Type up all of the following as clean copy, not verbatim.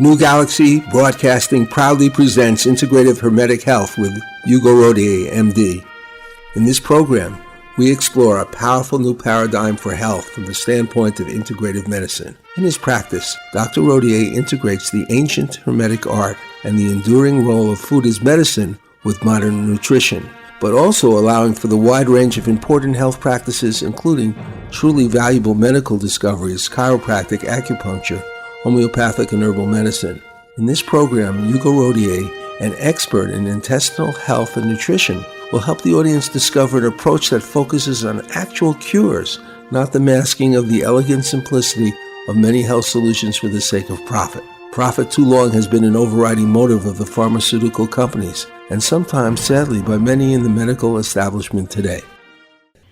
New Galaxy Broadcasting proudly presents Integrative Hermetic Health with Hugo Rodier, MD. In this program, we explore a powerful new paradigm for health from the standpoint of integrative medicine. In his practice, Dr. Rodier integrates the ancient Hermetic art and the enduring role of food as medicine with modern nutrition, but also allowing for the wide range of important health practices, including truly valuable medical discoveries, chiropractic, acupuncture, homeopathic, and herbal medicine. In this program, Hugo Rodier, an expert in intestinal health and nutrition, will help the audience discover an approach that focuses on actual cures, not the masking of the elegant simplicity of many health solutions for the sake of profit. Profit too long has been an overriding motive of the pharmaceutical companies, and sometimes, sadly, by many in the medical establishment today.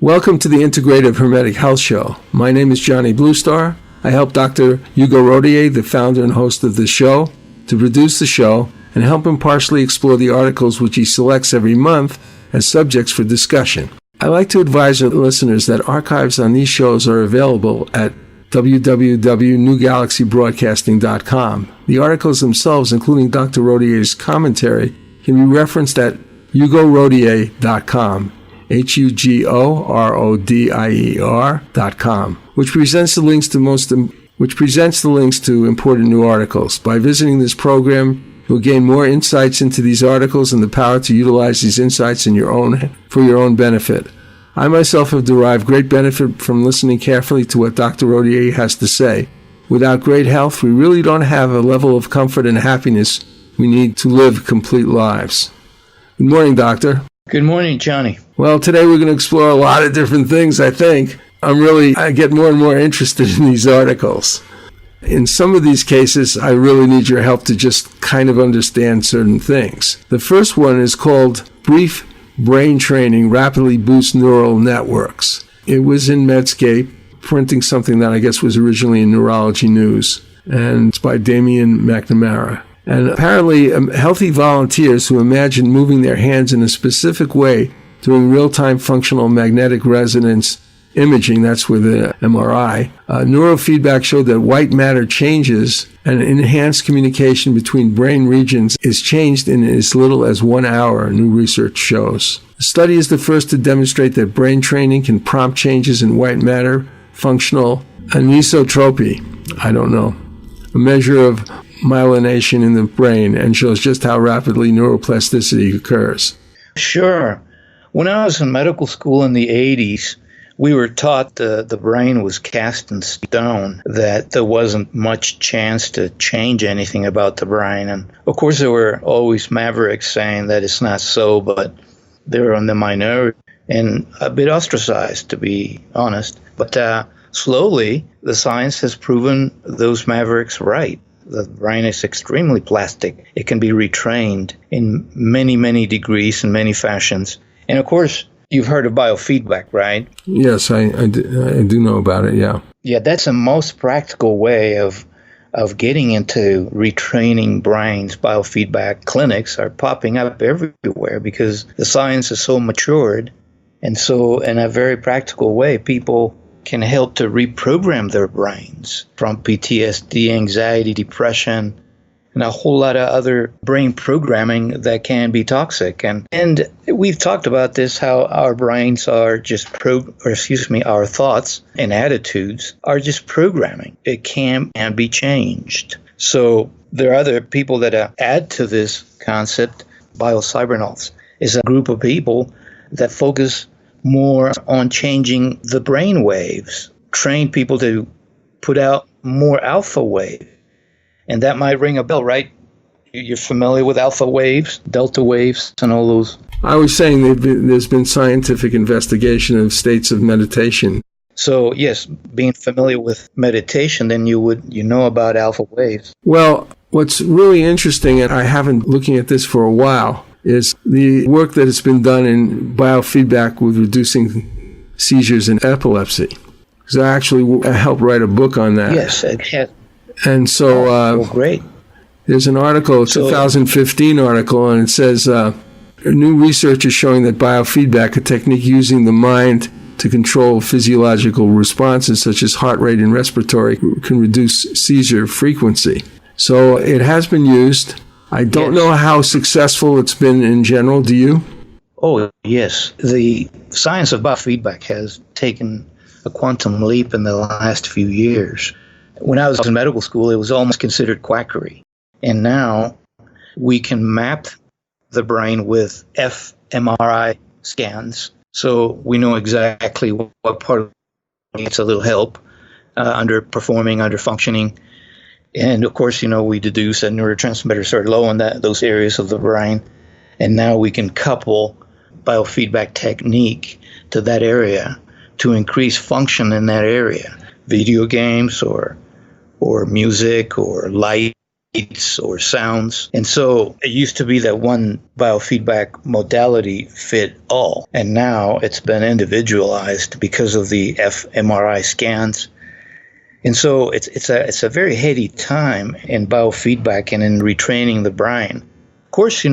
Welcome to the Integrative Hermetic Health Show. My name is Johnny Bluestar. I help Dr. Hugo Rodier, the founder and host of the show, to produce the show and help him partially explore the articles which he selects every month as subjects for discussion. I like to advise our listeners that archives on these shows are available at www.newgalaxybroadcasting.com. The articles themselves, including Dr. Rodier's commentary, can be referenced at hugorodier.com, hugorodier.com, which presents the links to important new articles. By visiting this program, you'll gain more insights into these articles and the power to utilize these insights for your own benefit. I myself have derived great benefit from listening carefully to what Dr. Rodier has to say. Without great health, we really don't have a level of comfort and happiness we need to live complete lives. Good morning, Doctor. Good morning, Johnny. Well, today we're going to explore a lot of different things, I think. I get more and more interested in these articles. In some of these cases, I really need your help to just kind of understand certain things. The first one is called Brief Brain Training Rapidly Boosts Neural Networks. It was in Medscape, printing something that I guess was originally in Neurology News, and it's by Damian McNamara. And apparently, healthy volunteers who imagine moving their hands in a specific way doing real-time functional magnetic resonance imaging, that's with the MRI, neurofeedback showed that white matter changes and enhanced communication between brain regions is changed in as little as 1 hour, new research shows. The study is the first to demonstrate that brain training can prompt changes in white matter, functional anisotropy, a measure of myelination in the brain, and shows just how rapidly neuroplasticity occurs. Sure. When I was in medical school in the 80s, we were taught the brain was cast in stone, that there wasn't much chance to change anything about the brain. And of course, there were always mavericks saying that it's not so, but they were in the minority and a bit ostracized, to be honest. But slowly, the science has proven those mavericks right. The brain is extremely plastic. It can be retrained in many, many degrees and many fashions. And of course, you've heard of biofeedback, right? Yes, I do know about it, yeah. Yeah, that's the most practical way of getting into retraining brains. Biofeedback clinics are popping up everywhere because the science is so matured. And so in a very practical way, people can help to reprogram their brains from PTSD, anxiety, depression, and a whole lot of other brain programming that can be toxic. And we've talked about this, how our brains are just our thoughts and attitudes are just programming. It can be changed. So there are other people that add to this concept. Biocybernauts is a group of people that focus more on changing the brain waves, train people to put out more alpha waves. And that might ring a bell, right? You're familiar with alpha waves, delta waves, and all those? I was saying there's been scientific investigation of states of meditation. So, yes, being familiar with meditation, then you know about alpha waves. Well, what's really interesting, and I haven't been looking at this for a while, is the work that has been done in biofeedback with reducing seizures in epilepsy. Because I actually helped write a book on that. Yes, it has. And so great. There's an article, a 2015 article, and it says, new research is showing that biofeedback, a technique using the mind to control physiological responses such as heart rate and respiratory, can reduce seizure frequency. So it has been used. I don't know how successful it's been in general. Do you? Oh, yes. The science of biofeedback has taken a quantum leap in the last few years. When I was in medical school, it was almost considered quackery. And now we can map the brain with fMRI scans. So we know exactly what part of it needs a little help, underperforming, underfunctioning. And of course, we deduce that neurotransmitters are low in those areas of the brain. And now we can couple biofeedback technique to that area to increase function in that area. Video games or music or lights or sounds. And so it used to be that one biofeedback modality fit all. And now it's been individualized because of the fMRI scans. And so it's a very heady time in biofeedback and in retraining the brain. Of course,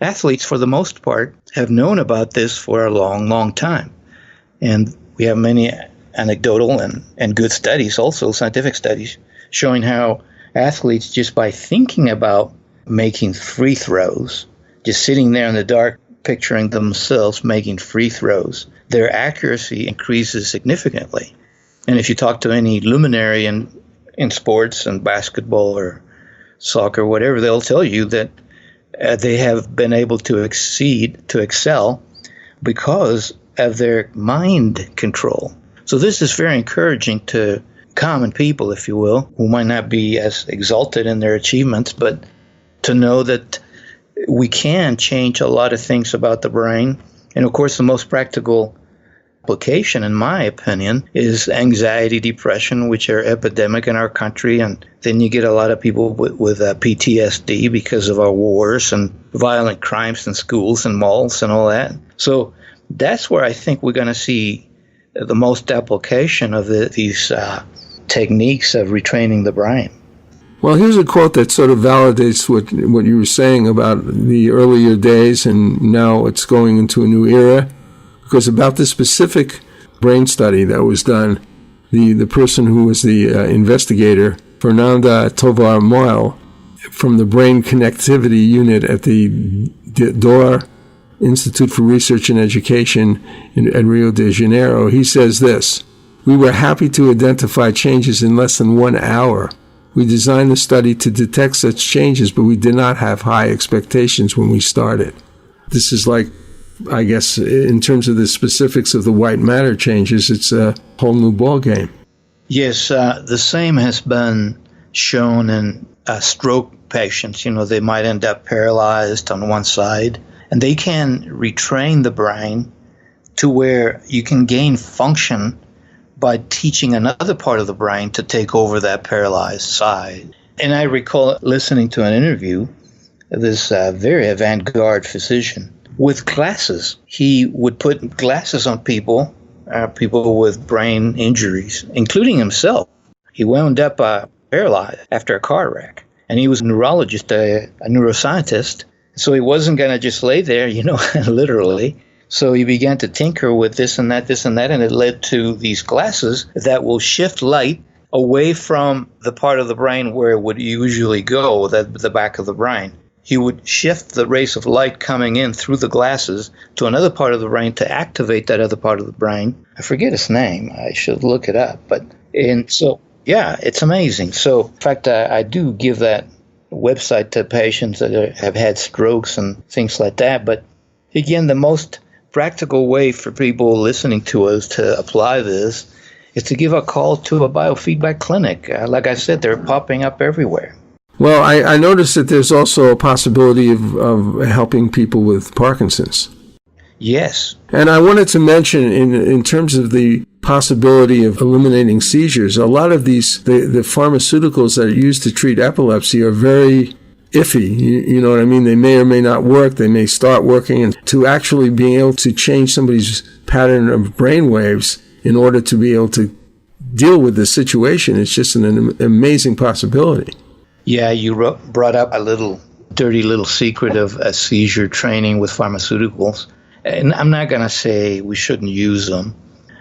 athletes, for the most part, have known about this for a long, long time. And we have many anecdotal and good studies, also scientific studies, showing how athletes, just by thinking about making free throws, just sitting there in the dark, picturing themselves making free throws, their accuracy increases significantly. And if you talk to any luminary in sports and basketball or soccer, whatever, they'll tell you that they have been able to excel because of their mind control. So this is very encouraging to common people, if you will, who might not be as exalted in their achievements, but to know that we can change a lot of things about the brain. And of course, the most practical application, in my opinion, is anxiety, depression, which are epidemic in our country. And then you get a lot of people with PTSD because of our wars and violent crimes in schools and malls and all that. So that's where I think we're going to see the most application of these techniques of retraining the brain. Well, here's a quote that sort of validates what you were saying about the earlier days, and now it's going into a new era. Because about this specific brain study that was done, the person who was the investigator, Fernanda Tovar-Moel, from the Brain Connectivity Unit at the DOR Institute for Research and Education at Rio de Janeiro, he says this: "We were happy to identify changes in less than 1 hour. We designed the study to detect such changes, but we did not have high expectations when we started." This is like, I guess, in terms of the specifics of the white matter changes, it's a whole new ballgame. Yes, the same has been shown in stroke patients. They might end up paralyzed on one side, and they can retrain the brain to where you can gain function by teaching another part of the brain to take over that paralyzed side. And I recall listening to an interview of this very avant-garde physician with glasses. He would put glasses on people with brain injuries, including himself. He wound up paralyzed after a car wreck. And he was a neurologist, a neuroscientist. So he wasn't going to just lay there, literally. So he began to tinker with this and that, and it led to these glasses that will shift light away from the part of the brain where it would usually go, the back of the brain. He would shift the rays of light coming in through the glasses to another part of the brain to activate that other part of the brain. I forget its name. I should look it up. And so, yeah, it's amazing. So, in fact, I do give that website to patients that have had strokes and things like that. But again, the most practical way for people listening to us to apply this is to give a call to a biofeedback clinic. Like I said, they're popping up everywhere. Well, I noticed that there's also a possibility of helping people with Parkinson's. Yes. And I wanted to mention, in terms of the possibility of eliminating seizures, a lot of the pharmaceuticals that are used to treat epilepsy are very iffy. You know what I mean? They may or may not work. They may start working. And to actually be able to change somebody's pattern of brain waves in order to be able to deal with the situation, it's just an amazing possibility. Yeah, you brought up a dirty little secret of a seizure training with pharmaceuticals. And I'm not going to say we shouldn't use them,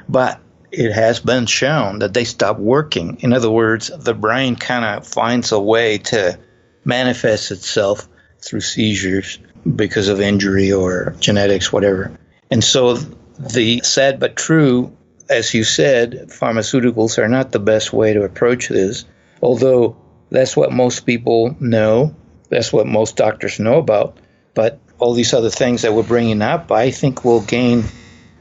but it has been shown that they stop working. In other words, the brain kind of finds a way to manifest itself through seizures because of injury or genetics, whatever. And so the sad but true, as you said, pharmaceuticals are not the best way to approach this, although that's what most people know. That's what most doctors know about. But all these other things that we're bringing up, I think will gain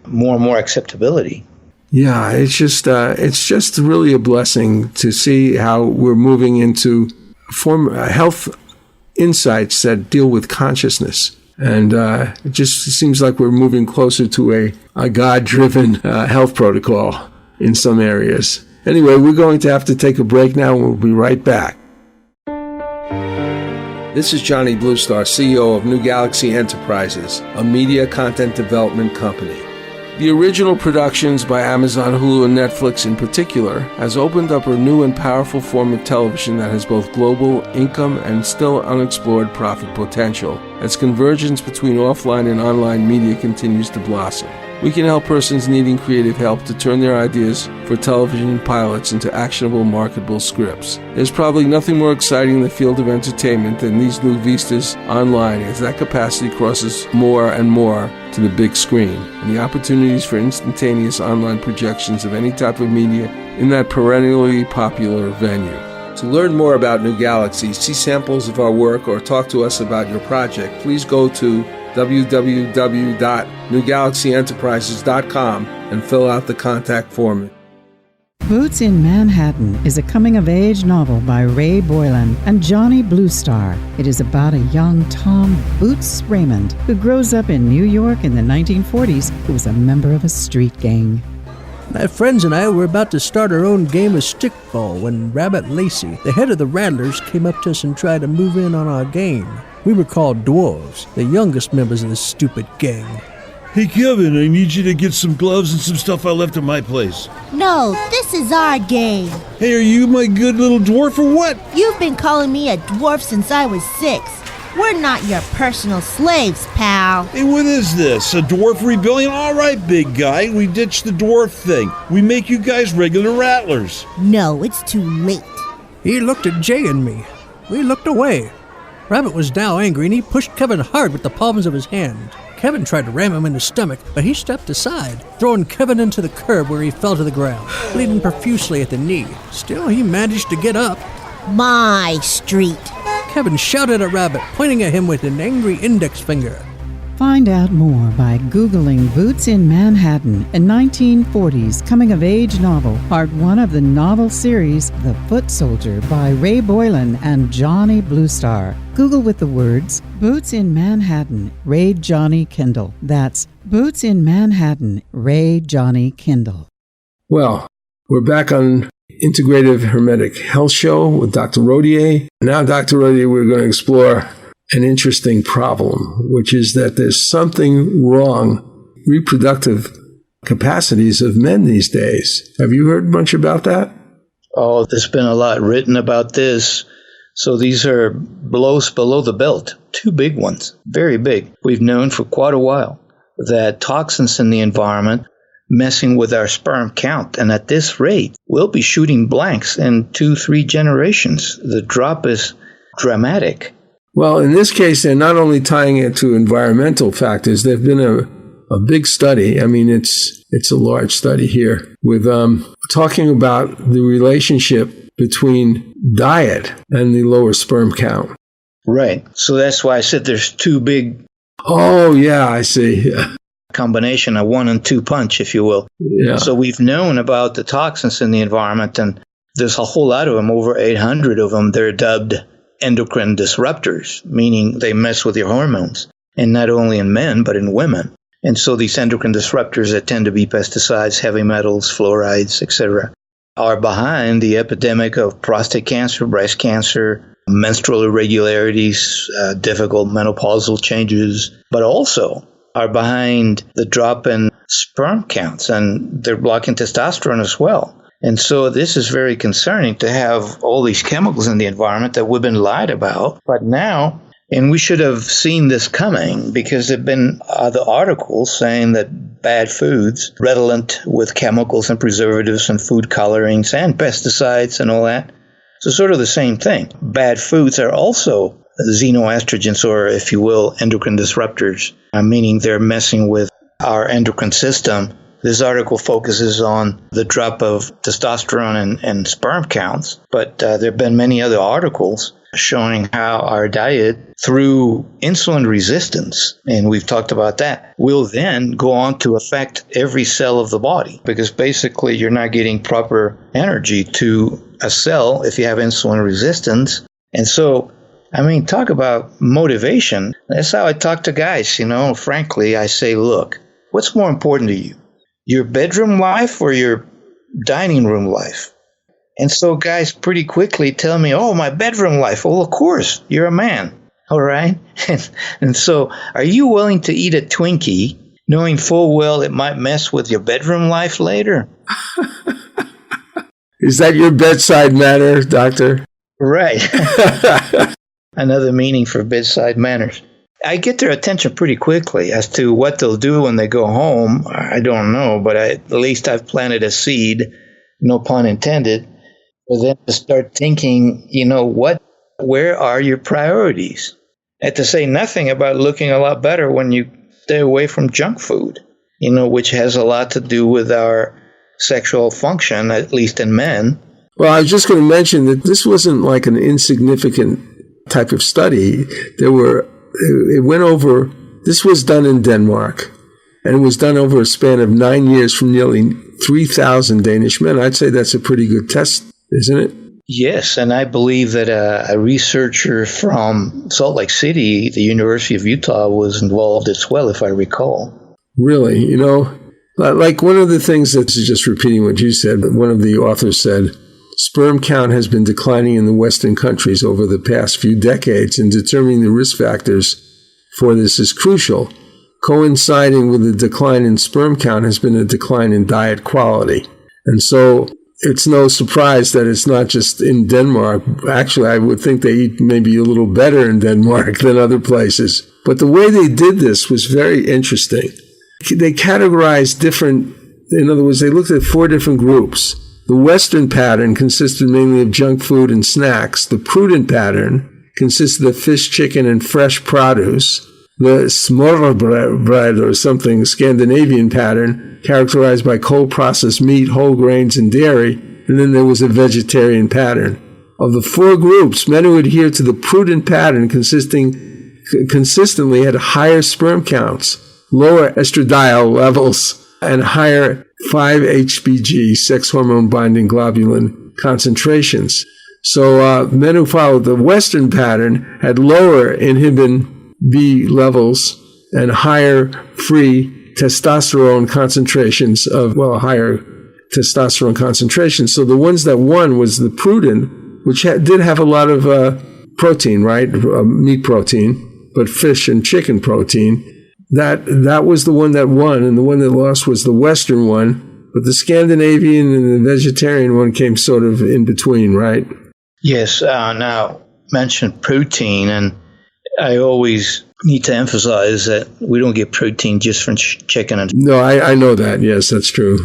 more and more acceptability. Yeah, it's just really a blessing to see how we're moving into health insights that deal with consciousness. And it just seems like we're moving closer to a God-driven health protocol in some areas. Anyway, we're going to have to take a break now, and we'll be right back. This is Johnny Bluestar, CEO of New Galaxy Enterprises, a media content development company. The original productions by Amazon, Hulu, and Netflix in particular has opened up a new and powerful form of television that has both global income and still unexplored profit potential as convergence between offline and online media continues to blossom. We can help persons needing creative help to turn their ideas for television pilots into actionable, marketable scripts. There's probably nothing more exciting in the field of entertainment than these new vistas online, as that capacity crosses more and more to the big screen, and the opportunities for instantaneous online projections of any type of media in that perennially popular venue. To learn more about New Galaxy, see samples of our work, or talk to us about your project, please go to www.newgalaxyenterprises.com and fill out the contact form. Boots in Manhattan is a coming-of-age novel by Ray Boylan and Johnny Bluestar. It is about a young Tom Boots Raymond who grows up in New York in the 1940s who was a member of a street gang. My friends and I were about to start our own game of stickball when Rabbit Lacey, the head of the Rattlers, came up to us and tried to move in on our game. We were called dwarves, the youngest members of this stupid gang. Hey, Kevin, I need you to get some gloves and some stuff I left at my place. No, this is our game. Hey, are you my good little dwarf or what? You've been calling me a dwarf since I was 6. We're not your personal slaves, pal. Hey, what is this? A dwarf rebellion? All right, big guy, we ditched the dwarf thing. We make you guys regular rattlers. No, it's too late. He looked at Jay and me. We looked away. Rabbit was now angry, and he pushed Kevin hard with the palms of his hand. Kevin tried to ram him in the stomach, but he stepped aside, throwing Kevin into the curb where he fell to the ground, bleeding profusely at the knee. Still, he managed to get up. My street. Kevin shouted at Rabbit, pointing at him with an angry index finger. Find out more by Googling Boots in Manhattan, a 1940s coming-of-age novel, part 1 of the novel series The Foot Soldier by Ray Boylan and Johnny Bluestar. Google with the words Boots in Manhattan, Ray Johnny Kindle. That's Boots in Manhattan, Ray Johnny Kindle. Well, we're back on Integrative Hermetic Health Show with Dr. Rodier. Now, Dr. Rodier, we're going to explore an interesting problem, which is that there's something wrong reproductive capacities of men these days. Have you heard much about that? Oh, there's been a lot written about this. So these are blows below the belt, 2 big ones, very big. We've known for quite a while that toxins in the environment messing with our sperm count. And at this rate, we'll be shooting blanks in 2-3 generations. The drop is dramatic. Well, in this case, they're not only tying it to environmental factors. There've been a big study. I mean, it's a large study here with talking about the relationship between diet and the lower sperm count. Right. So that's why I said there's 2 big. Oh, yeah, I see. Combination, a 1 and 2 punch, if you will. Yeah. So we've known about the toxins in the environment, and there's a whole lot of them, over 800 of them. They're dubbed endocrine disruptors, meaning they mess with your hormones, and not only in men, but in women. And so these endocrine disruptors that tend to be pesticides, heavy metals, fluorides, etc., are behind the epidemic of prostate cancer, breast cancer, menstrual irregularities, difficult menopausal changes, but also are behind the drop in sperm counts, and they're blocking testosterone as well. And so this is very concerning to have all these chemicals in the environment that we've been lied about. But now And we should have seen this coming because there have been other articles saying that bad foods, redolent with chemicals and preservatives and food colorings and pesticides and all that. So sort of the same thing. Bad foods are also xenoestrogens, or if you will, endocrine disruptors, meaning they're messing with our endocrine system. This article focuses on the drop of testosterone and sperm counts, but there have been many other articles showing how our diet, through insulin resistance, and we've talked about that, will then go on to affect every cell of the body, because basically you're not getting proper energy to a cell if you have insulin resistance. And so, talk about motivation. That's how I talk to guys, frankly. I say, look, what's more important to you? Your bedroom life or your dining room life? And so guys pretty quickly tell me, oh, my bedroom life. Well, of course, you're a man. All right. And so are you willing to eat a Twinkie knowing full well it might mess with your bedroom life later? Is that your bedside manner, doctor? Right. Another meaning for bedside manners. I get their attention pretty quickly as to what they'll do when they go home. I don't know, but at least I've planted a seed, no pun intended, for them to start thinking, where are your priorities? And to say nothing about looking a lot better when you stay away from junk food, which has a lot to do with our sexual function, at least in men. Well, I was just going to mention that this wasn't like an insignificant type of study. This was done in Denmark, and it was done over a span of 9 years from nearly 3,000 Danish men. I'd say that's a pretty good test, isn't it? Yes, and I believe that a researcher from Salt Lake City, the University of Utah, was involved as well, if I recall. Really? Like one of the things that's just repeating what you said, but one of the authors said, sperm count has been declining in the Western countries over the past few decades, and determining the risk factors for this is crucial. Coinciding with the decline in sperm count has been a decline in diet quality. And so it's no surprise that it's not just in Denmark. Actually, I would think they eat maybe a little better in Denmark than other places. But the way they did this was very interesting. They categorized in other words, they looked at 4 different groups. The Western pattern consisted mainly of junk food and snacks. The prudent pattern consisted of fish, chicken, and fresh produce. The smørrebrød or something Scandinavian pattern, characterized by cold processed meat, whole grains, and dairy. And then there was a vegetarian pattern. Of the 4 groups, men who adhered to the prudent pattern consistently had higher sperm counts, lower estradiol levels, and higher 5-HBG, sex hormone binding globulin concentrations. So men who followed the Western pattern had lower inhibin B levels and higher free testosterone concentrations higher testosterone concentrations. So the ones that won was the prudent, which did have a lot of protein, right? Meat protein, but fish and chicken protein. That was the one that won, and the one that lost was the Western one. But the Scandinavian and the vegetarian one came sort of in between, right? Yes. Now, mention protein, and I always need to emphasize that we don't get protein just from chicken. No, I know that. Yes, that's true.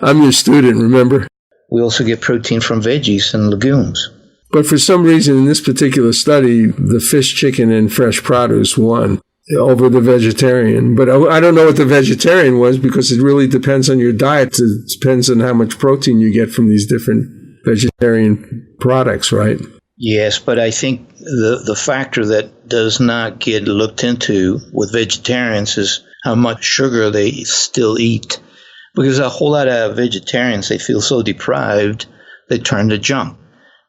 I'm your student, remember? We also get protein from veggies and legumes. But for some reason, in this particular study, the fish, chicken, and fresh produce won over the vegetarian. But I don't know what the vegetarian was, because it really depends on your diet. It depends on how much protein you get from these different vegetarian products, right? Yes, but I think the factor that does not get looked into with vegetarians is how much sugar they still eat. Because a whole lot of vegetarians, they feel so deprived, they turn to junk.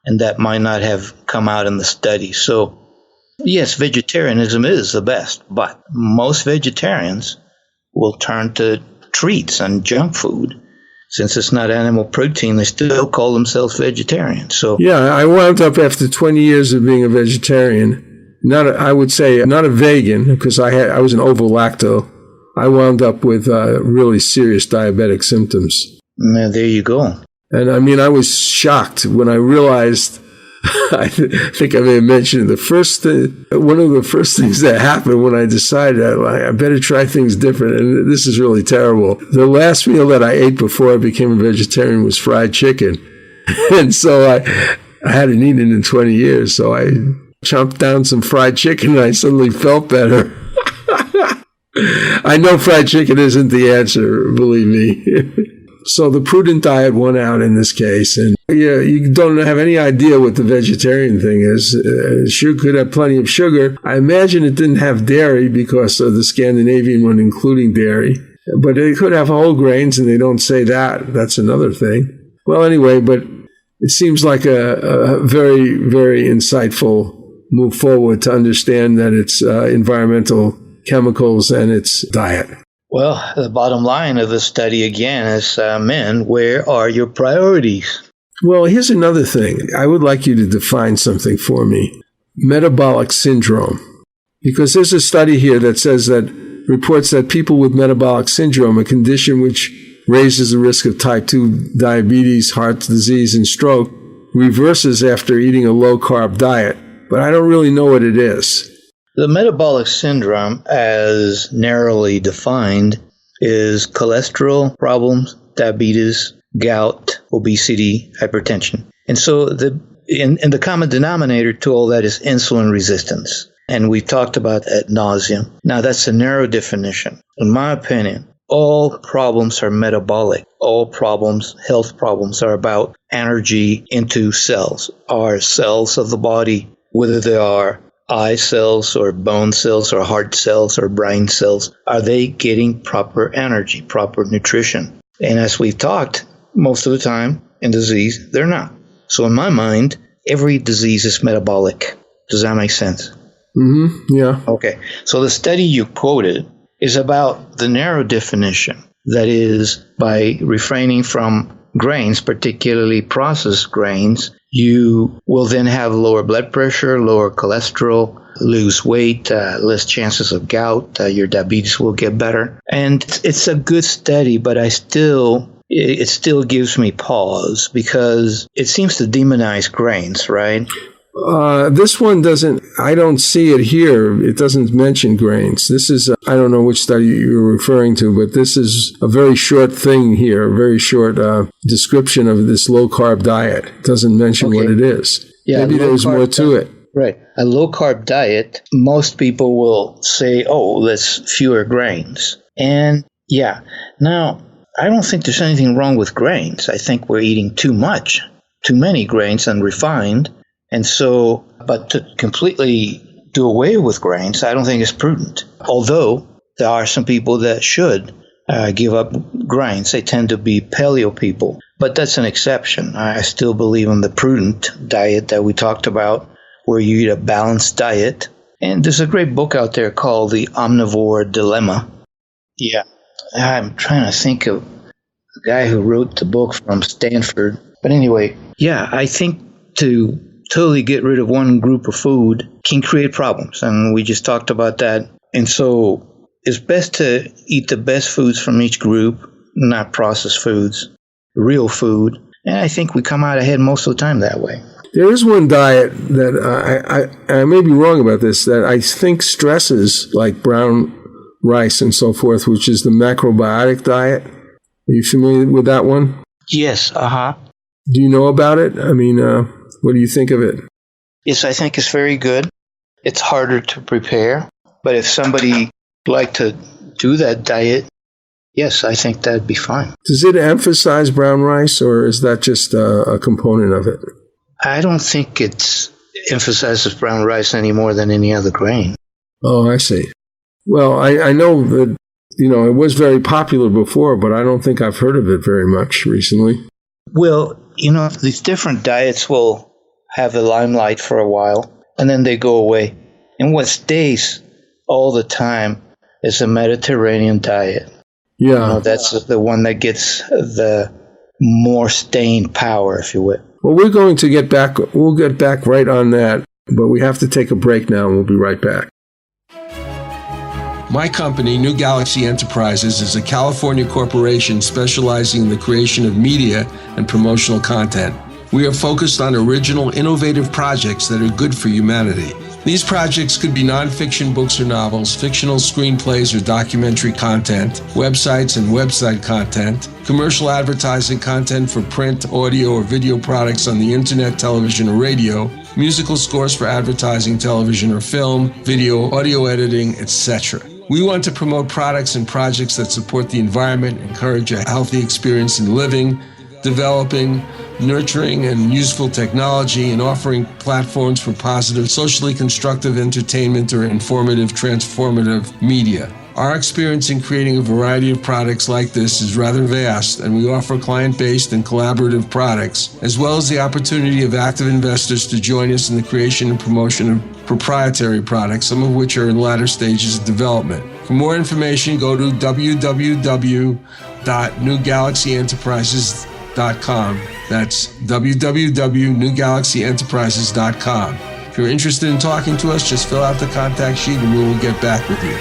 And that might not have come out in the study. So yes, vegetarianism is the best, but most vegetarians will turn to treats and junk food. Since it's not animal protein, they still call themselves vegetarians. So yeah, I wound up after 20 years of being a vegetarian, I would say not a vegan, because I was an ovo-lacto. I wound up with really serious diabetic symptoms. There you go. And I was shocked when I realized I think I may have mentioned one of the first things that happened when I decided I better try things different, and this is really terrible. The last meal that I ate before I became a vegetarian was fried chicken. And so I hadn't eaten in 20 years, so I chomped down some fried chicken and I suddenly felt better. I know fried chicken isn't the answer, believe me. So the prudent diet won out in this case. And you don't have any idea what the vegetarian thing is. Sure could have plenty of sugar. I imagine it didn't have dairy because of the Scandinavian one including dairy. But it could have whole grains, and they don't say that. That's another thing. Well, anyway, but it seems like a very, very insightful move forward to understand that it's environmental chemicals and its diet. Well, the bottom line of the study again is, men, where are your priorities? Well, here's another thing. I would like you to define something for me. Metabolic syndrome. Because there's a study here that reports that people with metabolic syndrome, a condition which raises the risk of type 2 diabetes, heart disease, and stroke, reverses after eating a low-carb diet. But I don't really know what it is. The metabolic syndrome, as narrowly defined, is cholesterol problems, diabetes, gout, obesity, hypertension. And so the common denominator to all that is insulin resistance. And we've talked about ad nauseum. Now, that's a narrow definition. In my opinion, all problems are metabolic. All problems, health problems, are about energy into cells. Our cells of the body, whether they are eye cells or bone cells or heart cells or brain cells, are they getting proper energy, proper nutrition? And as we've talked, most of the time in disease, they're not. So in my mind, every disease is metabolic. Does that make sense? Mm-hmm. Yeah. Okay. So the study you quoted is about the narrow definition. That is, by refraining from grains, particularly processed grains, you will then have lower blood pressure, lower cholesterol, lose weight, less chances of gout, your diabetes will get better. And it's a good study, but it still gives me pause because it seems to demonize grains, right? This one doesn't, I don't see it here. It doesn't mention grains. This is, I don't know which study you're referring to, but this is a very short thing here, a very short description of this low-carb diet. It doesn't mention what it is. Yeah, maybe there's more to it. Right. A low-carb diet, most people will say, oh, that's fewer grains. And yeah, now, I don't think there's anything wrong with grains. I think we're eating too many grains and refined. And so, but to completely do away with grains, I don't think is prudent. Although there are some people that should give up grains. They tend to be paleo people. But that's an exception. I still believe in the prudent diet that we talked about, where you eat a balanced diet. And there's a great book out there called The Omnivore Dilemma. Yeah. I'm trying to think of the guy who wrote the book from Stanford. But anyway, yeah, I think to totally get rid of one group of food can create problems. And we just talked about that. And so it's best to eat the best foods from each group, not processed foods, real food. And I think we come out ahead most of the time that way. There is one diet that I may be wrong about this, that I think stresses like brown rice and so forth, which is the macrobiotic diet. Are you familiar with that one? Yes, Do you know about it? I mean, what do you think of it? Yes, I think it's very good. It's harder to prepare. But if somebody would like to do that diet, yes, I think that'd be fine. Does it emphasize brown rice, or is that just a component of it? I don't think it emphasizes brown rice any more than any other grain. Oh, I see. Well, I know that, it was very popular before, but I don't think I've heard of it very much recently. Well, these different diets will have the limelight for a while, and then they go away. And what stays all the time is the Mediterranean diet. Yeah. That's the one that gets the more staying power, if you will. Well, we're going to get back. We'll get back right on that, but we have to take a break now, and we'll be right back. My company, New Galaxy Enterprises, is a California corporation specializing in the creation of media and promotional content. We are focused on original, innovative projects that are good for humanity. These projects could be nonfiction books or novels, fictional screenplays or documentary content, websites and website content, commercial advertising content for print, audio, or video products on the internet, television, or radio, musical scores for advertising, television or film, video, audio editing, etc. We want to promote products and projects that support the environment, encourage a healthy experience in living, developing, nurturing, and useful technology, and offering platforms for positive, socially constructive entertainment or informative, transformative media. Our experience in creating a variety of products like this is rather vast, and we offer client-based and collaborative products, as well as the opportunity of active investors to join us in the creation and promotion of proprietary products, some of which are in latter stages of development. For more information, go to www.newgalaxyenterprises.com. That's www.newgalaxyenterprises.com. If you're interested in talking to us, just fill out the contact sheet and we will get back with you.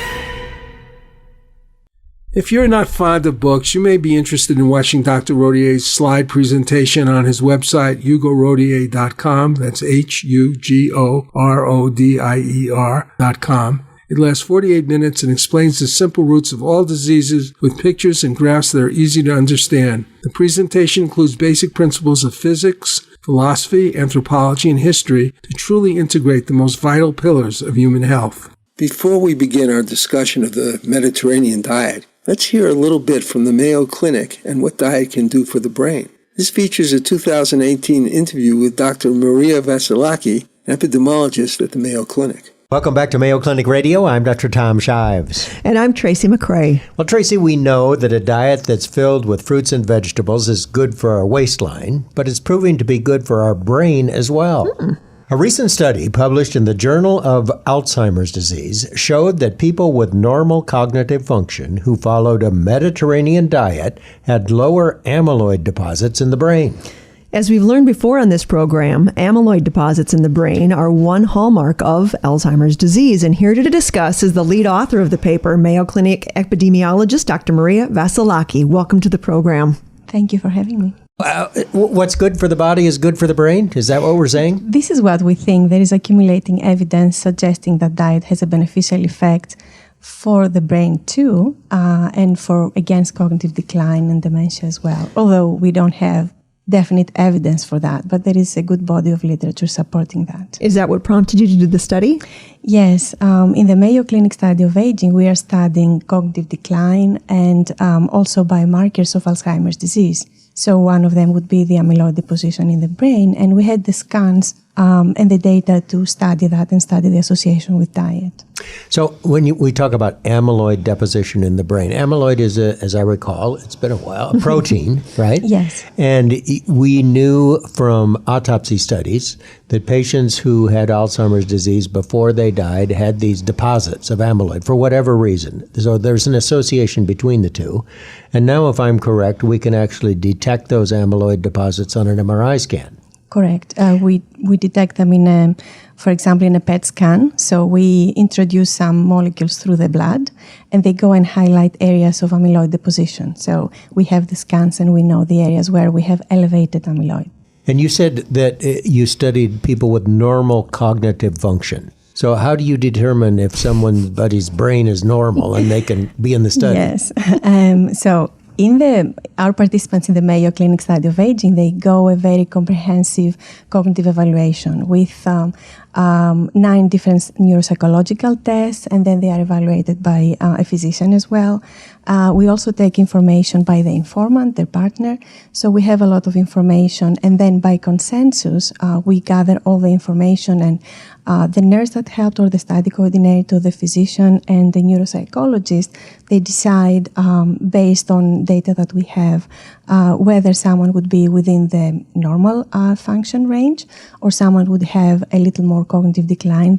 If you're not fond of books, you may be interested in watching Dr. Rodier's slide presentation on his website, hugorodier.com. That's HUGORODIER.com. It lasts 48 minutes and explains the simple roots of all diseases with pictures and graphs that are easy to understand. The presentation includes basic principles of physics, philosophy, anthropology, and history to truly integrate the most vital pillars of human health. Before we begin our discussion of the Mediterranean diet, let's hear a little bit from the Mayo Clinic and what diet can do for the brain. This features a 2018 interview with Dr. Maria Vasilaki, an epidemiologist at the Mayo Clinic. Welcome back to Mayo Clinic Radio. I'm Dr. Tom Shives. And I'm Tracy McCrae. Well, Tracy, we know that a diet that's filled with fruits and vegetables is good for our waistline, but it's proving to be good for our brain as well. A recent study published in the Journal of Alzheimer's Disease showed that people with normal cognitive function who followed a Mediterranean diet had lower amyloid deposits in the brain. As we've learned before on this program, amyloid deposits in the brain are one hallmark of Alzheimer's disease. And here to discuss is the lead author of the paper, Mayo Clinic epidemiologist Dr. Maria Vasilaki. Welcome to the program. Thank you for having me. What's good for the body is good for the brain? Is that what we're saying? This is what we think. There is accumulating evidence suggesting that diet has a beneficial effect for the brain too, and for against cognitive decline and dementia as well. Although we don't have definite evidence for that, but there is a good body of literature supporting that. Is that what prompted you to do the study? Yes. In the Mayo Clinic study of aging, we are studying cognitive decline and also biomarkers of Alzheimer's disease. So one of them would be the amyloid deposition in the brain, and we had the scans and the data to study that and study the association with diet. So when we talk about amyloid deposition in the brain, amyloid is, as I recall, it's been a while, a protein, right? Yes. And we knew from autopsy studies that patients who had Alzheimer's disease before they died had these deposits of amyloid for whatever reason. So there's an association between the two. And now, if I'm correct, we can actually detect those amyloid deposits on an MRI scan. Correct. We detect them in for example, in a PET scan. So we introduce some molecules through the blood, and they go and highlight areas of amyloid deposition. So we have the scans, and we know the areas where we have elevated amyloid. And you said that you studied people with normal cognitive function. So how do you determine if somebody's brain is normal and they can be in the study? Yes. So our participants in the Mayo Clinic study of aging, they go a very comprehensive cognitive evaluation with 9 different neuropsychological tests, and then they are evaluated by a physician as well. We also take information by the informant, their partner. So we have a lot of information, and then by consensus, we gather all the information, and the nurse that helped, or the study coordinator, the physician, and the neuropsychologist, they decide based on data that we have whether someone would be within the normal function range, or someone would have a little more cognitive decline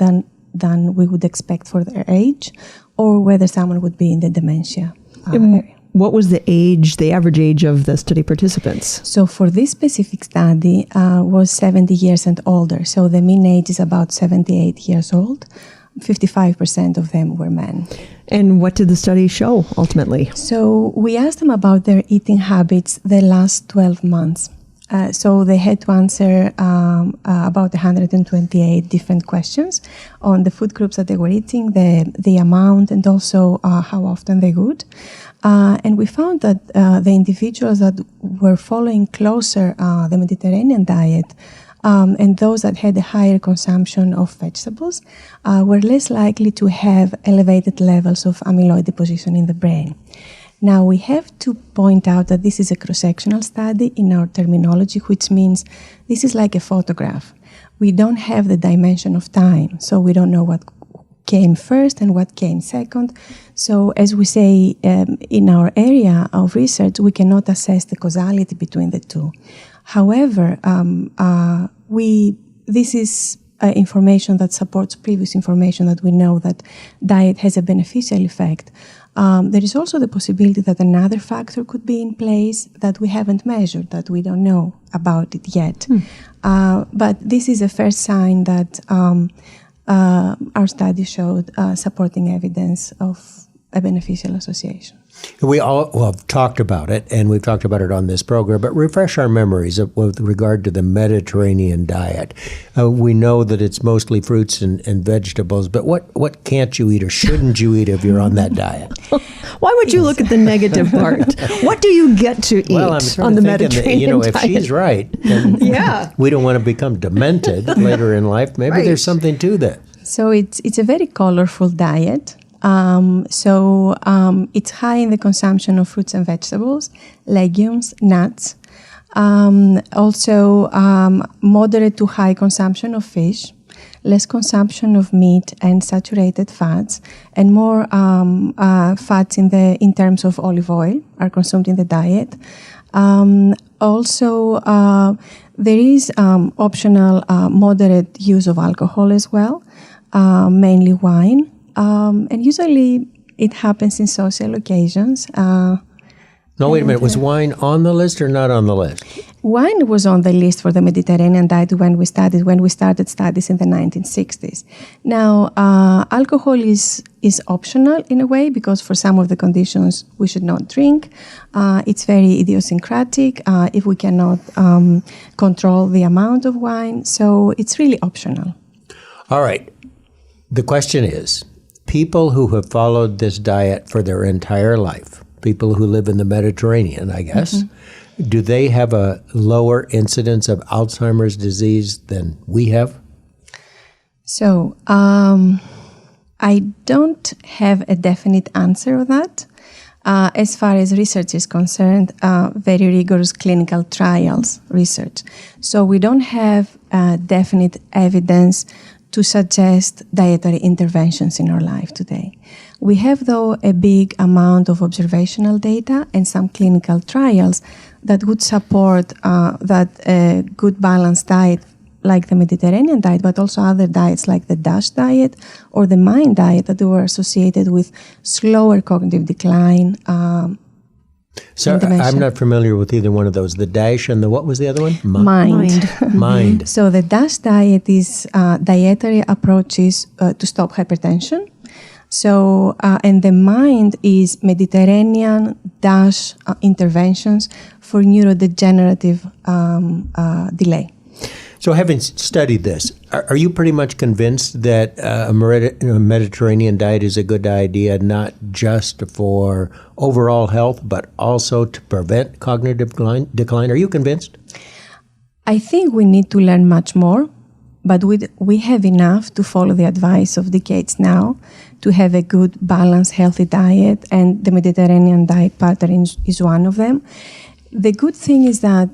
than we would expect for their age, or whether someone would be in the dementia area. What was the average age of the study participants? So for this specific study was 70 years and older. So the mean age is about 78 years old. 55% of them were men. And what did the study show ultimately? So we asked them about their eating habits the last 12 months. So they had to answer about 128 different questions on the food groups that they were eating, the amount, and also how often they would. And we found that the individuals that were following closer the Mediterranean diet and those that had a higher consumption of vegetables were less likely to have elevated levels of amyloid deposition in the brain. Now, we have to point out that this is a cross-sectional study in our terminology, which means this is like a photograph. We don't have the dimension of time, so we don't know what came first and what came second. So, as we say in our area of research, we cannot assess the causality between the two. However, this is information that supports previous information that we know that diet has a beneficial effect. There is also the possibility that another factor could be in place that we haven't measured, that we don't know about it yet. But this is a first sign that our study showed supporting evidence of a beneficial association. We all have talked about it, and we've talked about it on this program, but refresh our memories with regard to the Mediterranean diet. We know that it's mostly fruits and vegetables, but what can't you eat or shouldn't you eat if you're on that diet? Why would you look at the negative part? What do you get to eat on the Mediterranean diet? If she's right, then we don't want to become demented later in life. Maybe there's something to that. So it's a very colorful diet. It's high in the consumption of fruits and vegetables, legumes, nuts. Also, moderate to high consumption of fish, less consumption of meat and saturated fats, and more fats in terms of olive oil are consumed in the diet. Also, there is optional moderate use of alcohol as well, mainly wine. And usually it happens in social occasions. No, wait a minute. Was wine on the list or not on the list? Wine was on the list for the Mediterranean diet when we started studies in the 1960s. Now, alcohol is optional in a way because for some of the conditions we should not drink. It's very idiosyncratic if we cannot control the amount of wine. So it's really optional. All right. The question is, people who have followed this diet for their entire life, people who live in the Mediterranean, I guess, do they have a lower incidence of Alzheimer's disease than we have? So, I don't have a definite answer on that. As far as research is concerned, very rigorous clinical trials research. So we don't have definite evidence to suggest dietary interventions in our life today. We have, though, a big amount of observational data and some clinical trials that would support that a good balanced diet like the Mediterranean diet, but also other diets like the DASH diet or the MIND diet that were associated with slower cognitive decline. So I'm not familiar with either one of those. The DASH and what was the other one? MIND. So the DASH diet is dietary approaches to stop hypertension. So, and the MIND is Mediterranean DASH interventions for neurodegenerative delay. So having studied this, are you pretty much convinced that a Mediterranean diet is a good idea, not just for overall health, but also to prevent cognitive decline? Are you convinced? I think we need to learn much more, but we have enough to follow the advice of decades now to have a good, balanced, healthy diet, and the Mediterranean diet pattern is one of them. The good thing is that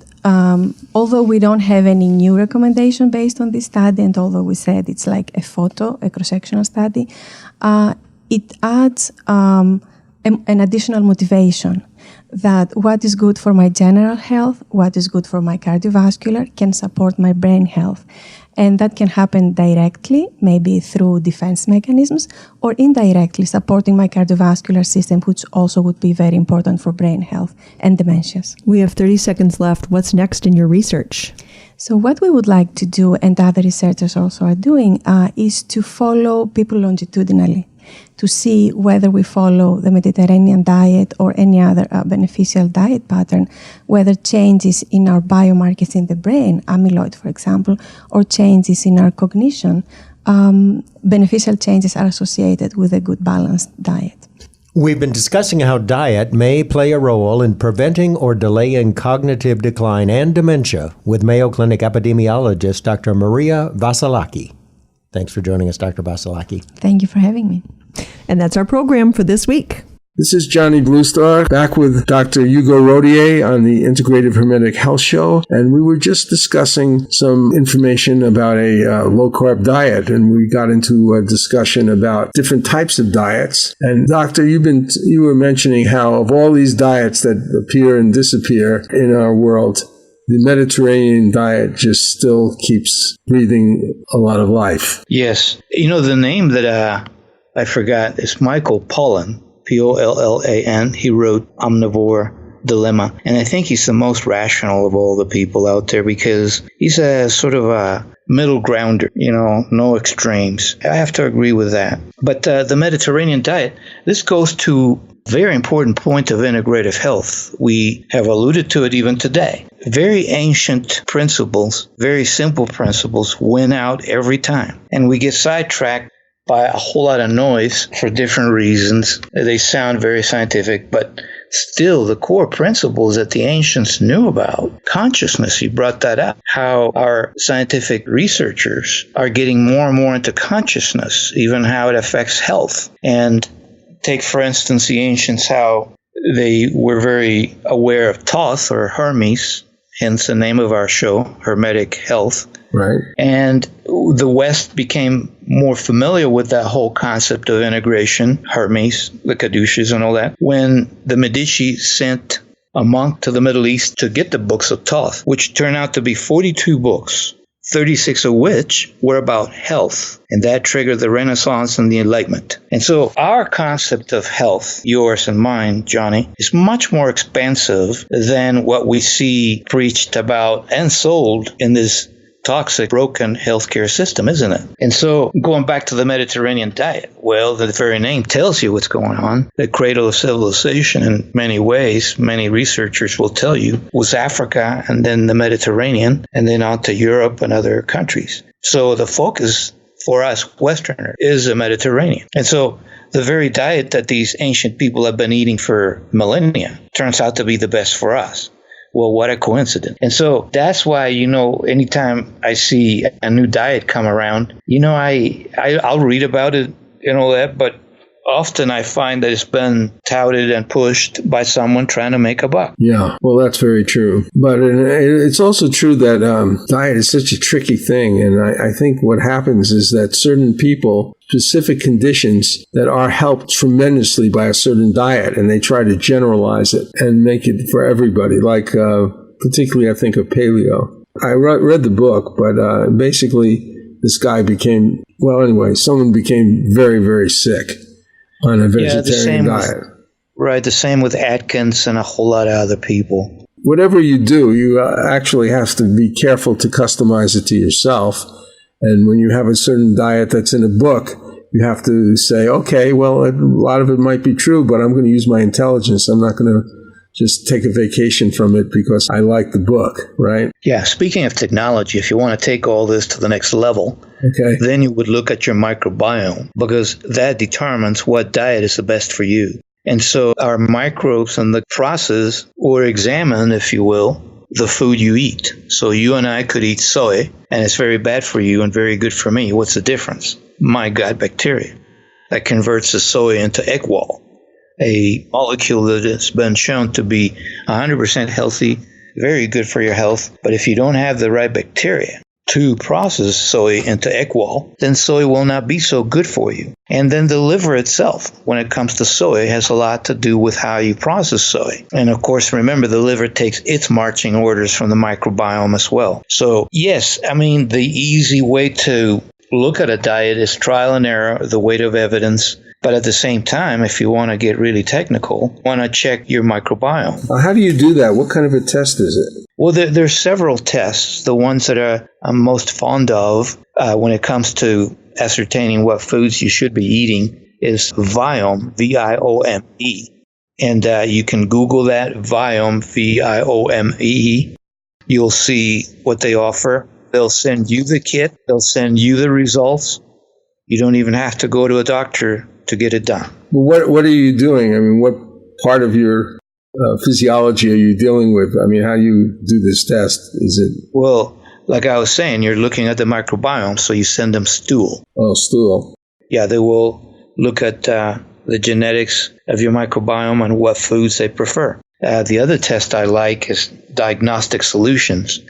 although we don't have any new recommendation based on this study, and although we said it's like a cross-sectional study, it adds an additional motivation that what is good for my general health, what is good for my cardiovascular, can support my brain health. And that can happen directly, maybe through defense mechanisms, or indirectly supporting my cardiovascular system, which also would be very important for brain health and dementias. We have 30 seconds left. What's next in your research? So what we would like to do, and other researchers also are doing, is to follow people longitudinally. to see whether we follow the Mediterranean diet or any other beneficial diet pattern, whether changes in our biomarkers in the brain, amyloid, for example, or changes in our cognition, beneficial changes are associated with a good balanced diet. We've been discussing how diet may play a role in preventing or delaying cognitive decline and dementia with Mayo Clinic epidemiologist Dr. Maria Vasilaki. Thanks for joining us, Dr. Vasilaki. Thank you for having me. And that's our program for this week. This is Johnny Bluestar, back with Dr. Hugo Rodier on the Integrative Hermetic Health Show, and we were just discussing some information about a low-carb diet, and we got into a discussion about different types of diets. And Doctor, you were mentioning how of all these diets that appear and disappear in our world, the Mediterranean diet just still keeps breathing a lot of life. Yes. The name that I forgot is Michael Pollan. Pollan. He wrote Omnivore Dilemma. And I think he's the most rational of all the people out there because he's a sort of a middle grounder, no extremes. I have to agree with that. But the Mediterranean diet, this goes to a very important point of integrative health. We have alluded to it even today. Very ancient principles, very simple principles win out every time. And we get sidetracked by a whole lot of noise for different reasons. They sound very scientific, but still the core principles that the ancients knew about, consciousness, you brought that up, how our scientific researchers are getting more and more into consciousness, even how it affects health. And take, for instance, the ancients, how they were very aware of Thoth or Hermes, hence the name of our show, Hermetic Health. Right. And the West became more familiar with that whole concept of integration, Hermes, the Caduceus and all that, when the Medici sent a monk to the Middle East to get the books of Thoth, which turned out to be 42 books, 36 of which were about health. And that triggered the Renaissance and the Enlightenment. And so our concept of health, yours and mine, Johnny, is much more expansive than what we see preached about and sold in this toxic, broken healthcare system, isn't it? And so going back to the Mediterranean diet, well, the very name tells you what's going on. The cradle of civilization in many ways, many researchers will tell you, was Africa and then the Mediterranean and then on to Europe and other countries. So the focus for us Westerners is the Mediterranean. And so the very diet that these ancient people have been eating for millennia turns out to be the best for us. Well, what a coincidence. And so that's why, anytime I see a new diet come around, I'll read about it and all that, but often I find that it's been touted and pushed by someone trying to make a buck. Yeah, well, that's very true. But it's also true that diet is such a tricky thing. And I think what happens is that certain people, specific conditions that are helped tremendously by a certain diet, and they try to generalize it and make it for everybody, like particularly I think of paleo. I read the book, but basically this guy someone became very, very sick on a vegetarian diet. Right, the same with Atkins and a whole lot of other people. Whatever you do, you actually have to be careful to customize it to yourself. And when you have a certain diet that's in a book, you have to say, okay, well, a lot of it might be true, but I'm going to use my intelligence. I'm not going to just take a vacation from it because I like the book, right? Yeah, speaking of technology, if you want to take all this to the next level, okay, then you would look at your microbiome because that determines what diet is the best for you. And so our microbes and the process or examine, if you will, the food you eat. So you and I could eat soy, and it's very bad for you and very good for me. What's the difference? My gut bacteria that converts the soy into egg wall, a molecule that has been shown to be 100% healthy, very good for your health. But if you don't have the right bacteria to process soy into egg wall, then soy will not be so good for you. And then the liver itself, when it comes to soy, has a lot to do with how you process soy. And of course, remember, the liver takes its marching orders from the microbiome as well. So yes, the easy way to look at a diet is trial and error, the weight of evidence. But at the same time, if you want to get really technical, you want to check your microbiome. How do you do that? What kind of a test is it? Well, there's several tests. The ones that I'm most fond of when it comes to ascertaining what foods you should be eating is Viome, V-I-O-M-E. And you can Google that, Viome, V-I-O-M-E. You'll see what they offer. They'll send you the kit. They'll send you the results. You don't even have to go to a doctor to get it done. Well, what are you doing? I mean, what part of your physiology are you dealing with? I mean, how do you do this test? Is it... Well, like I was saying, you're looking at the microbiome, so you send them stool. Oh, stool. Yeah, they will look at the genetics of your microbiome and what foods they prefer. The other test I like is diagnostic solutions.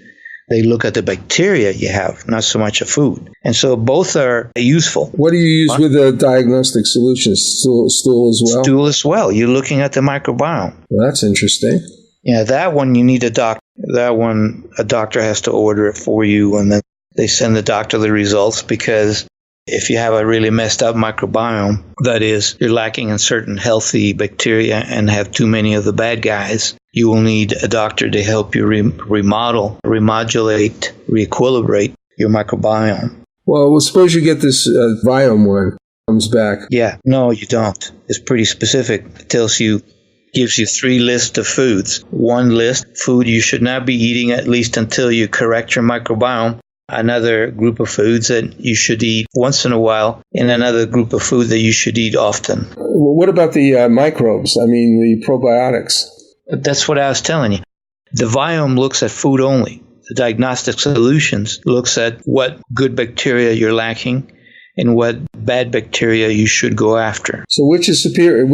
They look at the bacteria you have, not so much a food. And so both are useful. What do you use with the diagnostic solutions? Stool as well? Stool as well. You're looking at the microbiome. Well, that's interesting. Yeah, that one you need a doctor. That one, a doctor has to order it for you, and then they send the doctor the results, because if you have a really messed up microbiome, that is, you're lacking in certain healthy bacteria and have too many of the bad guys, you will need a doctor to help you remodel, remodulate, reequilibrate your microbiome. Well, suppose you get this Viome one, comes back. Yeah, no, you don't. It's pretty specific. It gives you 3 lists of foods. One list, food you should not be eating at least until you correct your microbiome. Another group of foods that you should eat once in a while, and another group of food that you should eat often. Well, what about the microbes? I mean, the probiotics? That's what I was telling you. The Viome looks at food only. The diagnostic solutions looks at what good bacteria you're lacking and what bad bacteria you should go after. So which is superior?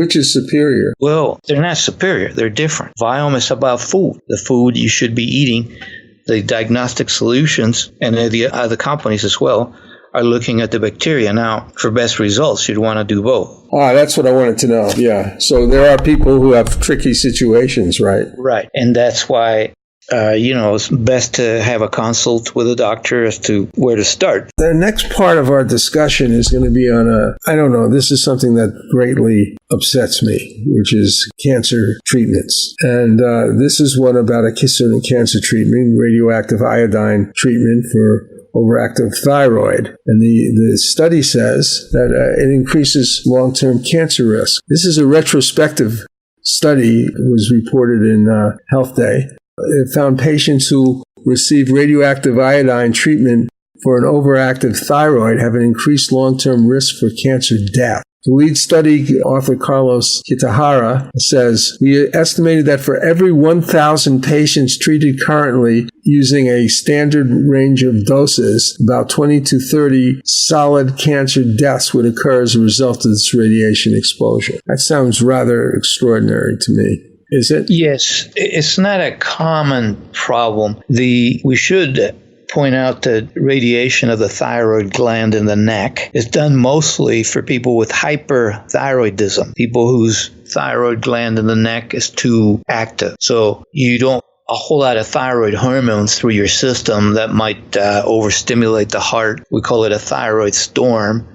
Well, they're not superior. They're different. Viome is about food, the food you should be eating. The diagnostic solutions, and the other companies as well, are looking at the bacteria. Now, for best results, you'd want to do both. That's what I wanted to know. Yeah. So there are people who have tricky situations, right? Right. And that's why, it's best to have a consult with a doctor as to where to start. The next part of our discussion is going to be on this is something that greatly upsets me, which is cancer treatments. And this is one about a certain cancer treatment, radioactive iodine treatment for overactive thyroid. And the study says that it increases long-term cancer risk. This is a retrospective study. It was reported in Health Day. It found patients who received radioactive iodine treatment for an overactive thyroid have an increased long-term risk for cancer death. The lead study author, Carlos Kitahara, says, we estimated that for every 1,000 patients treated currently using a standard range of doses, about 20 to 30 solid cancer deaths would occur as a result of this radiation exposure. That sounds rather extraordinary to me. Is it? Yes, it's not a common problem. We should point out that radiation of the thyroid gland in the neck is done mostly for people with hyperthyroidism, people whose thyroid gland in the neck is too active. So you don't a whole lot of thyroid hormones through your system that might overstimulate the heart. We call it a thyroid storm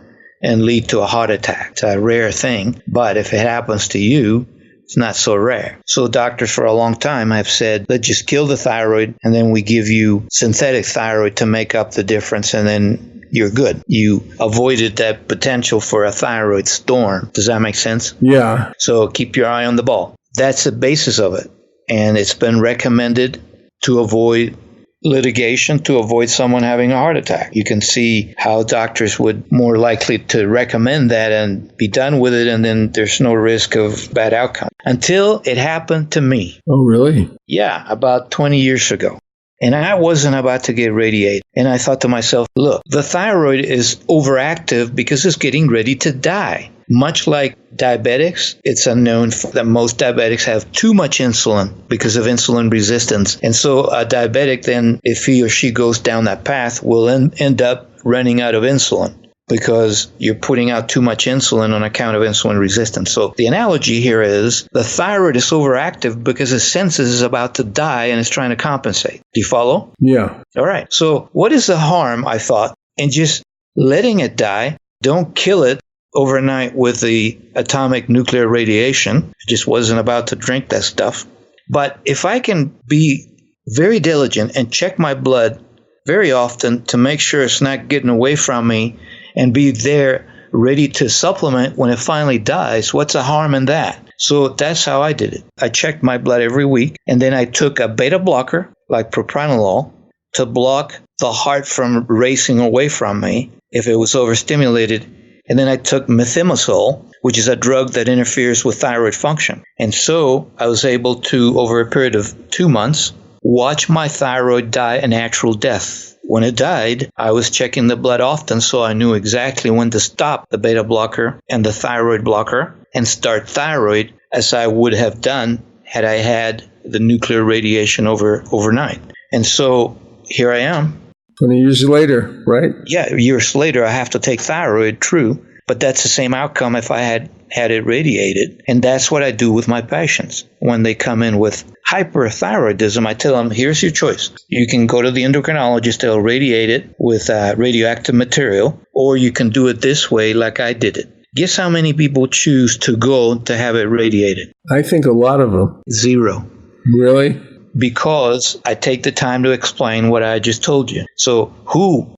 and lead to a heart attack. It's a rare thing, but if it happens to you, it's not so rare. So doctors for a long time have said, let's just kill the thyroid, and then we give you synthetic thyroid to make up the difference, and then you're good. You avoided that potential for a thyroid storm. Does that make sense? Yeah. So keep your eye on the ball. That's the basis of it. And it's been recommended to avoid litigation, to avoid someone having a heart attack. You can see how doctors would more likely to recommend that and be done with it, and then there's no risk of bad outcome. Until it happened to me. Oh, really? Yeah, about 20 years ago. And I wasn't about to get radiated. And I thought to myself, look, the thyroid is overactive because it's getting ready to die. Much like diabetics, it's unknown that most diabetics have too much insulin because of insulin resistance. And so a diabetic then, if he or she goes down that path, will end up running out of insulin because you're putting out too much insulin on account of insulin resistance. So the analogy here is the thyroid is overactive because the senses is about to die and it's trying to compensate. Do you follow? Yeah. All right. So what is the harm, I thought, in just letting it die? Don't kill it overnight with the atomic nuclear radiation. I just wasn't about to drink that stuff. But if I can be very diligent and check my blood very often to make sure it's not getting away from me and be there ready to supplement when it finally dies. What's the harm in that? So that's how I did it. I checked my blood every week, and then I took a beta blocker, like propranolol, to block the heart from racing away from me if it was overstimulated. And then I took methimazole, which is a drug that interferes with thyroid function. And so I was able to, over a period of 2 months, watch my thyroid die a natural death. When it died, I was checking the blood often, so I knew exactly when to stop the beta blocker and the thyroid blocker and start thyroid, as I would have done had I had the nuclear radiation overnight. And so here I am. 20 years later, right? Yeah, years later, I have to take thyroid, true, but that's the same outcome if I had it radiated. And that's what I do with my patients. When they come in with hyperthyroidism, I tell them, here's your choice. You can go to the endocrinologist, they'll radiate it with radioactive material, or you can do it this way like I did it. Guess how many people choose to go to have it radiated? I think a lot of them. 0. Really? Because I take the time to explain what I just told you. So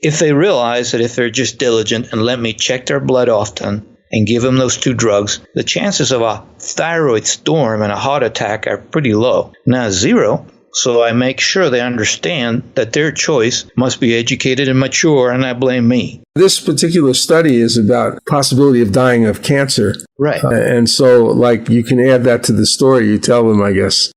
if they realize that if they're just diligent and let me check their blood often and give them those 2 drugs, the chances of a thyroid storm and a heart attack are pretty low. Now 0. So I make sure they understand that their choice must be educated and mature, and I blame me. This particular study is about possibility of dying of cancer. Right. And so, like, you can add that to the story. You tell them, I guess.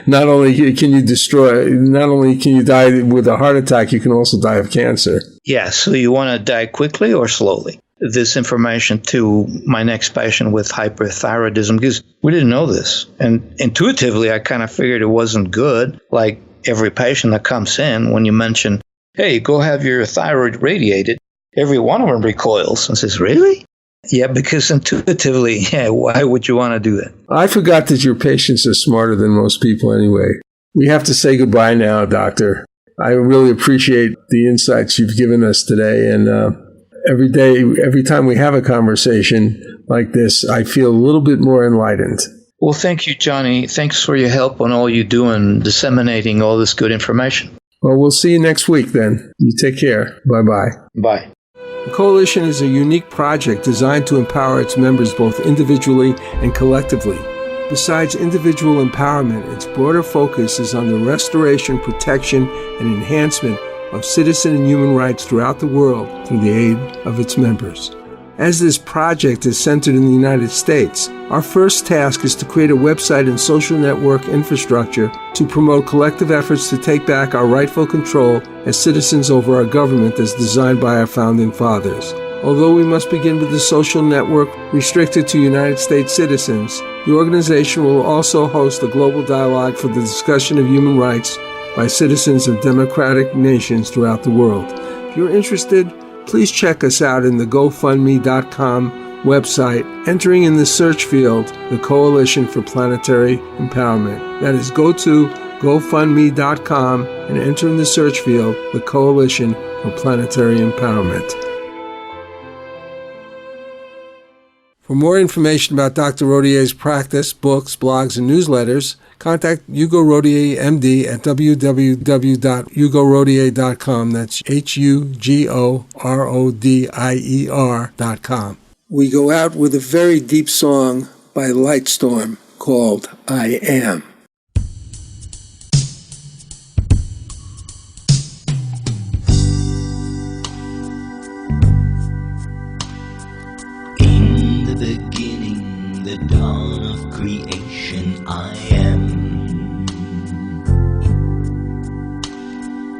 Not only can you die with a heart attack, you can also die of cancer. Yeah, so you want to die quickly or slowly? This information to my next patient with hyperthyroidism, because we didn't know this. And intuitively, I kind of figured it wasn't good. Like every patient that comes in, when you mention, hey, go have your thyroid radiated, every one of them recoils and says, really? Yeah, because intuitively, why would you want to do that? I forgot that your patients are smarter than most people anyway. We have to say goodbye now, Doctor. I really appreciate the insights you've given us today. And every time we have a conversation like this, I feel a little bit more enlightened. Well, thank you, Johnny. Thanks for your help on all you do in disseminating all this good information. Well, we'll see you next week then. You take care. Bye-bye. Bye. The Coalition is a unique project designed to empower its members both individually and collectively. Besides individual empowerment, its broader focus is on the restoration, protection, and enhancement of citizen and human rights throughout the world through the aid of its members. As this project is centered in the United States, our first task is to create a website and social network infrastructure to promote collective efforts to take back our rightful control as citizens over our government as designed by our founding fathers. Although we must begin with the social network restricted to United States citizens, the organization will also host a global dialogue for the discussion of human rights by citizens of democratic nations throughout the world. If you're interested, please check us out in the GoFundMe.com website, entering in the search field the Coalition for Planetary Empowerment. That is, go to GoFundMe.com and enter in the search field the Coalition for Planetary Empowerment. For more information about Dr. Rodier's practice, books, blogs, and newsletters, contact Hugo Rodier, MD, at www.hugorodier.com. That's HUGORODIER.com. We go out with a very deep song by Lightstorm called I Am. The dawn of creation, I am.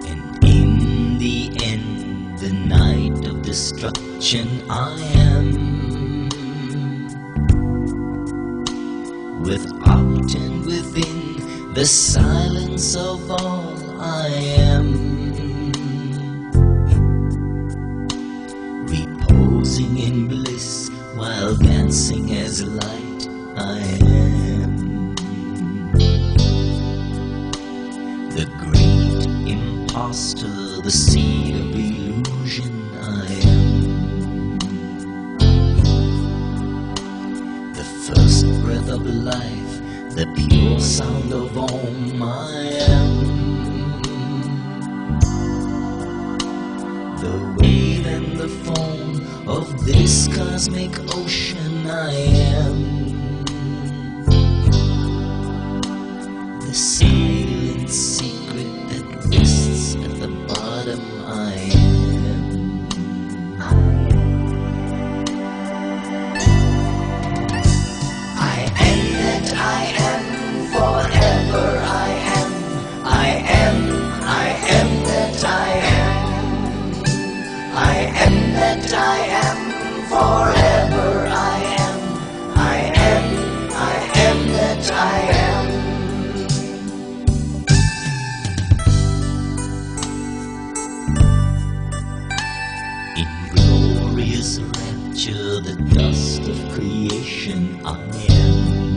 And in the end, the night of destruction, I am. Without and within, the silence of all, I am. Reposing in bliss, while dancing as light, I am. The great imposter, the seed of illusion, I am. The first breath of life, the pure sound of Om, I am. The wave and am the foam of this cosmic ocean. I am the silent secret that rests at the bottom. I am. I am that I am, forever I am. I am that I am. I am that I am, forever I am. I am that I am. In glorious rapture, the dust of creation I am.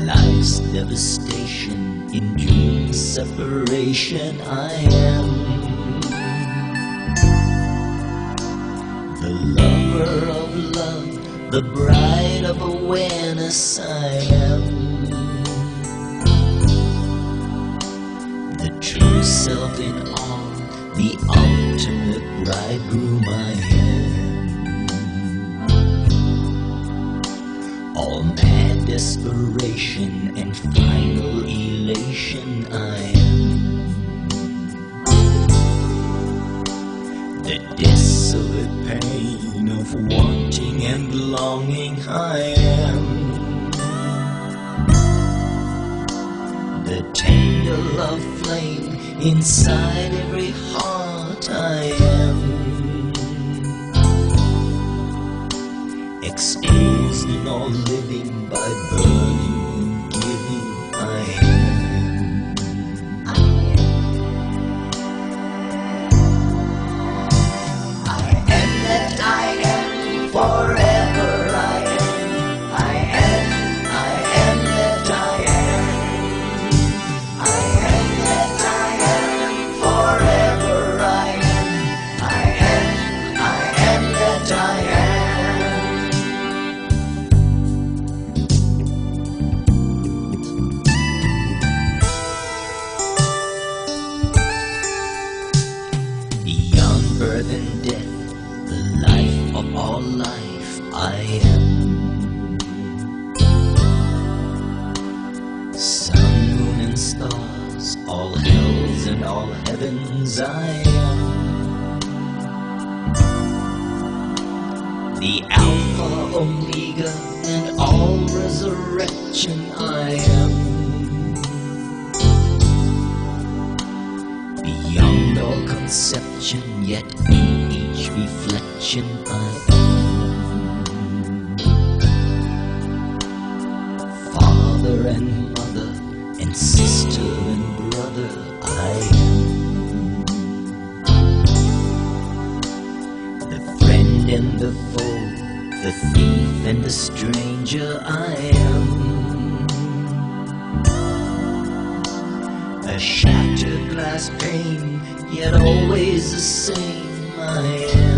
Life's devastation, in dream separation I am. The lover of love, the bride of awareness I am. The true self in all, the ultimate bridegroom I am. All mad desperation and final elation I am. The desolate pain of wanting and longing I am. The tender love flame inside every heart I am. Exposed in all living by burning and giving I am. I am that I am, forever I am. I am that I am. I am that I am, forever I am. I am that I am. Beyond birth and death, the life of all life I am. Sun, moon and stars, all hells and all heavens I am. The Alpha, Omega, and all resurrection I am. Beyond all conception, yet in each reflection I am. Father and mother, and sister and brother I am. The friend and the foe, the thief and the stranger I am. A shattered glass pane, yet always the same I am.